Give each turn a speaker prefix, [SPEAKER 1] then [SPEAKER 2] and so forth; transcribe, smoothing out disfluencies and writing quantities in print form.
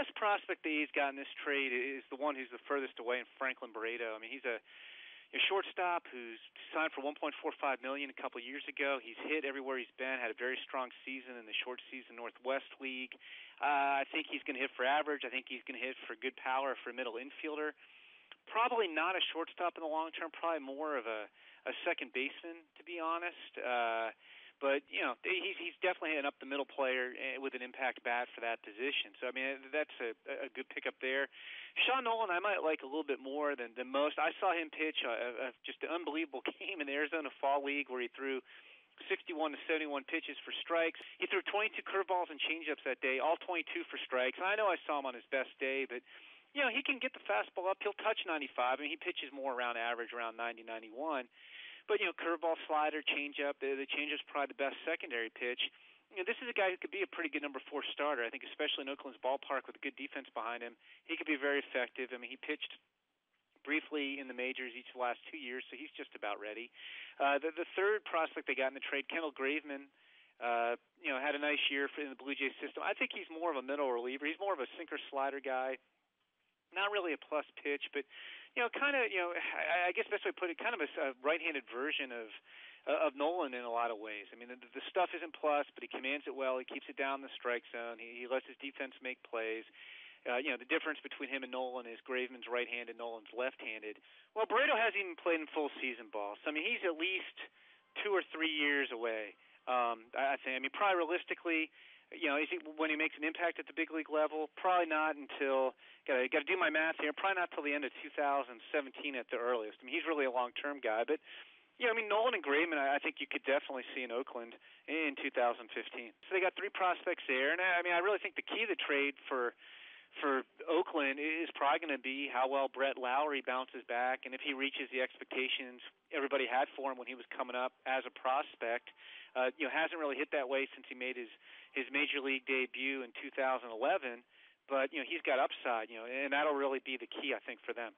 [SPEAKER 1] best prospect that he's got in this trade is the one who's the furthest away in Franklin Barreto. I mean, he's a shortstop who's signed for $1.45 million a couple of years ago. He's hit everywhere he's been, had a very strong season in the short season Northwest League. I think he's going to hit for average. I think he's going to hit for good power for a middle infielder. Probably not a shortstop in the long term, probably more of a second baseman, to be honest. But, he's definitely an up-the-middle player with an impact bat for that position. So, I mean, that's a good pickup there. Sean Nolan I might like a little bit more than most. I saw him pitch just an unbelievable game in the Arizona Fall League where he threw 61 to 71 pitches for strikes. He threw 22 curveballs and changeups that day, all 22 for strikes. And I know I saw him on his best day, but he can get the fastball up. He'll touch 95. I mean, he pitches more around average, around 90, 91. But, curveball, slider, changeup, the changeup's probably the best secondary pitch. This is a guy who could be a pretty good number 4 starter. I think especially in Oakland's ballpark with a good defense behind him, he could be very effective. I mean, he pitched briefly in the majors each of the last 2 years, so he's just about ready. The third prospect they got in the trade, Kendall Graveman, had a nice year in the Blue Jays system. I think he's more of a middle reliever. He's more of a sinker-slider guy. Not really a plus pitch, but I guess the best way to put it, kind of a right-handed version of Nolan in a lot of ways. I mean, the stuff isn't plus, but he commands it well. He keeps it down the strike zone. He lets his defense make plays. The difference between him and Nolan is Graveman's right-handed, Nolan's left-handed. Well, Barreto hasn't even played in full season ball, so I mean, he's at least 2 or 3 years away. I think. I mean, probably realistically. Is he, when he makes an impact at the big league level? Probably not until, got to do my math here, probably not till the end of 2017 at the earliest. I mean, he's really a long-term guy. But, Nolan and Graveman, I think you could definitely see in Oakland in 2015. So they got 3 prospects there. And, I really think the key to the trade for Oakland is probably going to be how well Brett Lawrie bounces back and if he reaches the expectations everybody had for him when he was coming up as a prospect. Hasn't really hit that way since he made his major league debut in 2011, but he's got upside, and that'll really be the key, I think, for them.